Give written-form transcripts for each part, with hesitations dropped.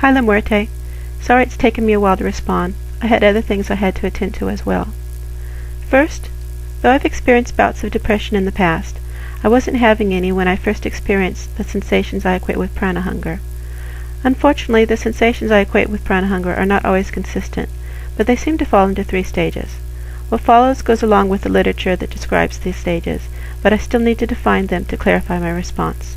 Hi, La Muerte. Sorry it's taken me a while to respond. I had other things I had to attend to as well. First, though I've experienced bouts of depression in the past, I wasn't having any when I first experienced the sensations I equate with prana hunger. Unfortunately, the sensations I equate with prana hunger are not always consistent, but they seem to fall into 3 stages. What follows goes along with the literature that describes these stages, but I still need to define them to clarify my response.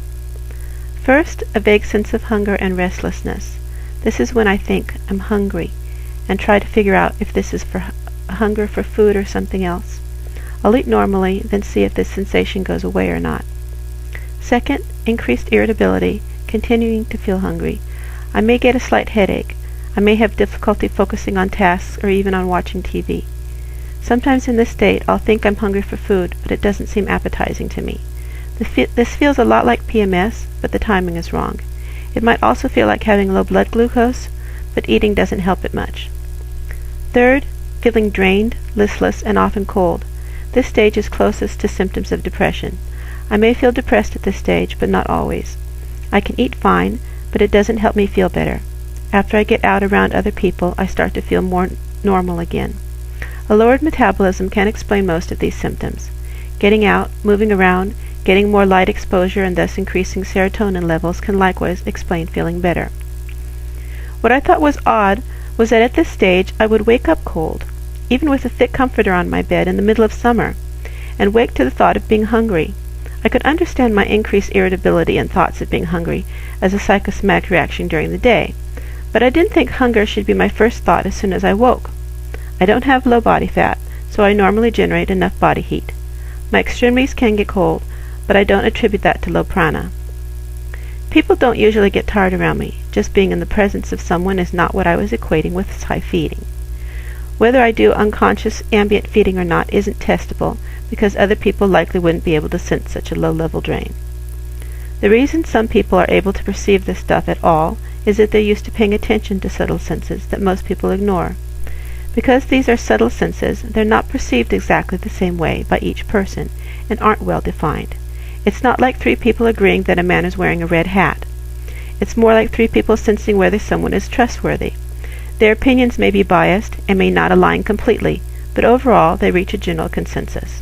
First, a vague sense of hunger and restlessness. This is when I think I'm hungry and try to figure out if this is for hunger for food or something else. I'll eat normally, then see if this sensation goes away or not. Second, increased irritability, continuing to feel hungry. I may get a slight headache. I may have difficulty focusing on tasks or even on watching TV. Sometimes in this state, I'll think I'm hungry for food, but it doesn't seem appetizing to me. This feels a lot like PMS, but the timing is wrong. It might also feel like having low blood glucose, but eating doesn't help it much. Third, feeling drained, listless, and often cold. This stage is closest to symptoms of depression. I may feel depressed at this stage, but not always. I can eat fine, but it doesn't help me feel better. After I get out around other people, I start to feel more normal again. A lowered metabolism can explain most of these symptoms. Getting out, moving around, getting more light exposure and thus increasing serotonin levels can likewise explain feeling better. What I thought was odd was that at this stage I would wake up cold, even with a thick comforter on my bed in the middle of summer, and wake to the thought of being hungry. I could understand my increased irritability and thoughts of being hungry as a psychosomatic reaction during the day, but I didn't think hunger should be my first thought as soon as I woke. I don't have low body fat, so I normally generate enough body heat. My extremities can get cold, but I don't attribute that to low prana. People don't usually get tired around me. Just being in the presence of someone is not what I was equating with high feeding. Whether I do unconscious ambient feeding or not isn't testable, because other people likely wouldn't be able to sense such a low-level drain. The reason some people are able to perceive this stuff at all is that they're used to paying attention to subtle senses that most people ignore. Because these are subtle senses, they're not perceived exactly the same way by each person and aren't well defined. It's not like 3 people agreeing that a man is wearing a red hat. It's more like 3 people sensing whether someone is trustworthy. Their opinions may be biased and may not align completely, but overall they reach a general consensus.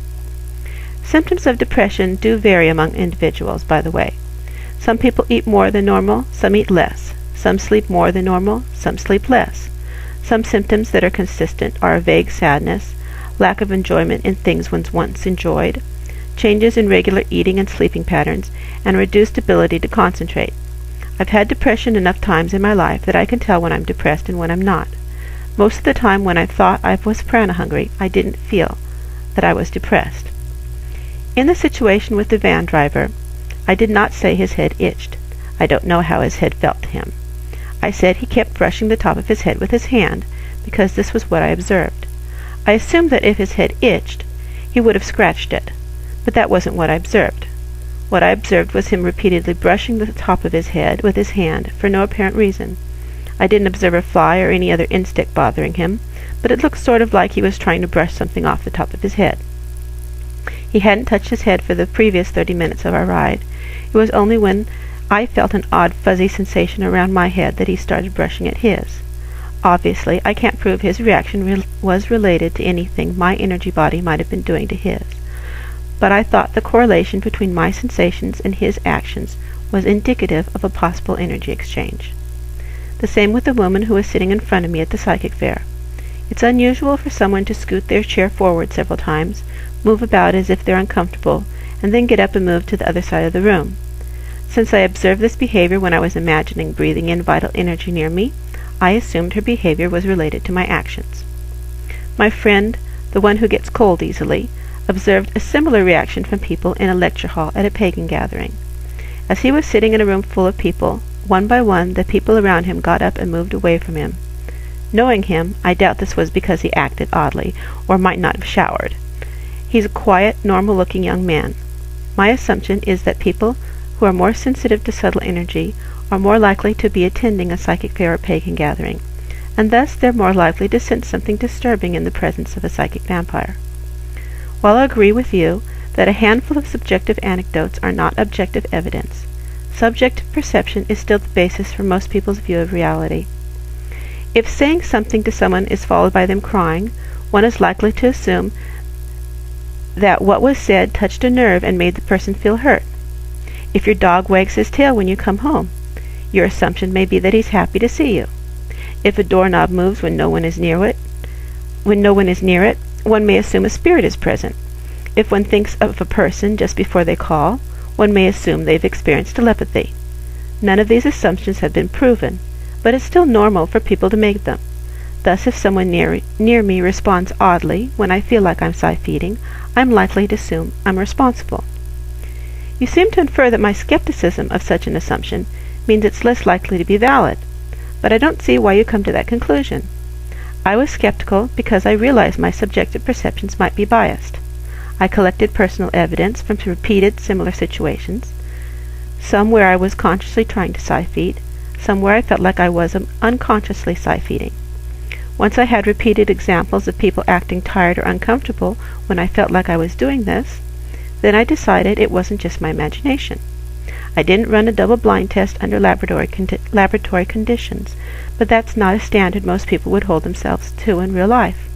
Symptoms of depression do vary among individuals, by the way. Some people eat more than normal, some eat less. Some sleep more than normal, some sleep less. Some symptoms that are consistent are a vague sadness, lack of enjoyment in things one once enjoyed, changes in regular eating and sleeping patterns, and reduced ability to concentrate. I've had depression enough times in my life that I can tell when I'm depressed and when I'm not. Most of the time when I thought I was prana hungry, I didn't feel that I was depressed. In the situation with the van driver, I did not say his head itched. I don't know how his head felt to him. I said he kept brushing the top of his head with his hand, because this was what I observed. I assumed that if his head itched, he would have scratched it. But that wasn't what I observed. What I observed was him repeatedly brushing the top of his head with his hand for no apparent reason. I didn't observe a fly or any other insect bothering him, but it looked sort of like he was trying to brush something off the top of his head. He hadn't touched his head for the previous 30 minutes of our ride. It was only when I felt an odd fuzzy sensation around my head that he started brushing at his. Obviously, I can't prove his reaction was related to anything my energy body might have been doing to his. But I thought the correlation between my sensations and his actions was indicative of a possible energy exchange. The same with the woman who was sitting in front of me at the psychic fair. It's unusual for someone to scoot their chair forward several times, move about as if they're uncomfortable, and then get up and move to the other side of the room. Since I observed this behavior when I was imagining breathing in vital energy near me, I assumed her behavior was related to my actions. My friend, the one who gets cold easily, observed a similar reaction from people in a lecture hall at a pagan gathering. As he was sitting in a room full of people, one by one the people around him got up and moved away from him. Knowing him, I doubt this was because he acted oddly, or might not have showered. He's a quiet, normal-looking young man. My assumption is that people who are more sensitive to subtle energy are more likely to be attending a psychic fair or pagan gathering, and thus they're more likely to sense something disturbing in the presence of a psychic vampire. While I agree with you that a handful of subjective anecdotes are not objective evidence, Subjective perception is still the basis for most people's view of reality. If saying something to someone is followed by them crying, one is likely to assume that what was said touched a nerve and made the person feel hurt. If your dog wags his tail when you come home, your assumption may be that he's happy to see you. If a doorknob moves when no one is near it, one may assume a spirit is present. If one thinks of a person just before they call, one may assume they've experienced telepathy. None of these assumptions have been proven, but it's still normal for people to make them. Thus, if someone near me responds oddly when I feel like I'm psi-feeding, I'm likely to assume I'm responsible. You seem to infer that my skepticism of such an assumption means it's less likely to be valid, but I don't see why you come to that conclusion. I was skeptical because I realized my subjective perceptions might be biased. I collected personal evidence from repeated similar situations, some where I was consciously trying to psi-feed, some where I felt like I was unconsciously psi-feeding. Once I had repeated examples of people acting tired or uncomfortable when I felt like I was doing this, then I decided it wasn't just my imagination. I didn't run a double-blind test under laboratory conditions, but that's not a standard most people would hold themselves to in real life.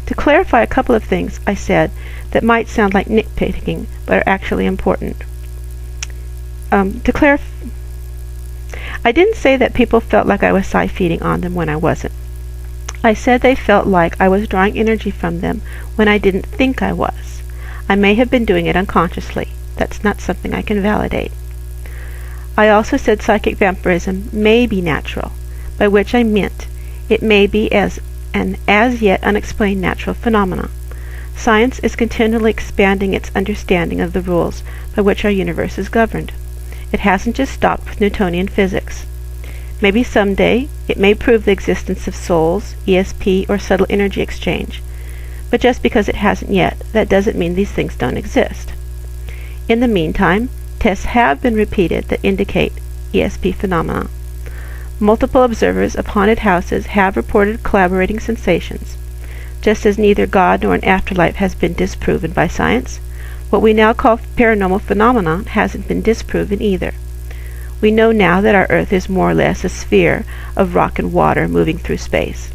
To clarify a couple of things I said that might sound like nitpicking, but are actually important. I didn't say that people felt like I was psi-feeding on them when I wasn't. I said they felt like I was drawing energy from them when I didn't think I was. I may have been doing it unconsciously. That's not something I can validate. I also said psychic vampirism may be natural, by which I meant it may be an as yet unexplained natural phenomenon. Science is continually expanding its understanding of the rules by which our universe is governed. It hasn't just stopped with Newtonian physics. Maybe someday it may prove the existence of souls, ESP, or subtle energy exchange. But just because it hasn't yet, that doesn't mean these things don't exist. In the meantime, tests have been repeated that indicate ESP phenomena. Multiple observers of haunted houses have reported collaborating sensations. Just as neither God nor an afterlife has been disproven by science, what we now call paranormal phenomenon hasn't been disproven either. We know now that our Earth is more or less a sphere of rock and water moving through space.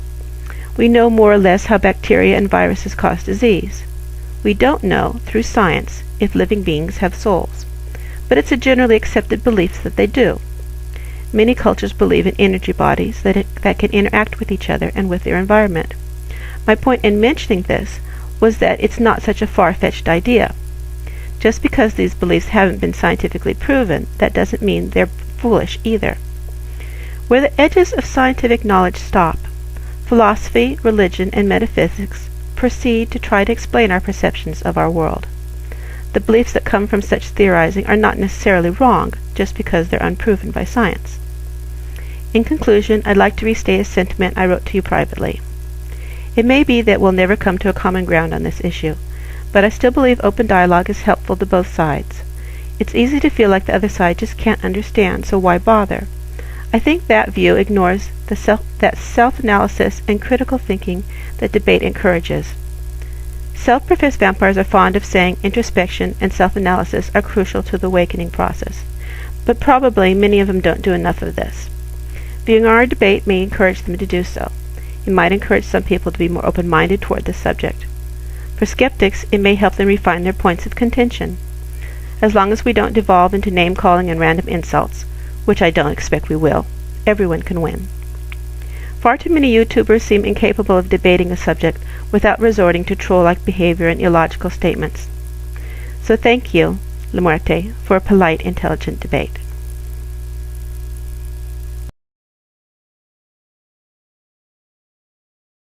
We know more or less how bacteria and viruses cause disease. We don't know, through science, if living beings have souls, but it's a generally accepted belief that they do. Many cultures believe in energy bodies that can interact with each other and with their environment. My point in mentioning this was that it's not such a far-fetched idea. Just because these beliefs haven't been scientifically proven, that doesn't mean they're foolish either. Where the edges of scientific knowledge stop, philosophy, religion, and metaphysics proceed to try to explain our perceptions of our world. The beliefs that come from such theorizing are not necessarily wrong just because they're unproven by science. In conclusion, I'd like to restate a sentiment I wrote to you privately. It may be that we'll never come to a common ground on this issue, but I still believe open dialogue is helpful to both sides. It's easy to feel like the other side just can't understand, so why bother? I think that view ignores that self-analysis and critical thinking that debate encourages. Self-professed vampires are fond of saying introspection and self-analysis are crucial to the awakening process, but probably many of them don't do enough of this. Viewing our debate may encourage them to do so. It might encourage some people to be more open-minded toward this subject. For skeptics, it may help them refine their points of contention. As long as we don't devolve into name-calling and random insults, which I don't expect we will, everyone can win. Far too many YouTubers seem incapable of debating a subject without resorting to troll-like behavior and illogical statements. So thank you, La Muerte, for a polite, intelligent debate.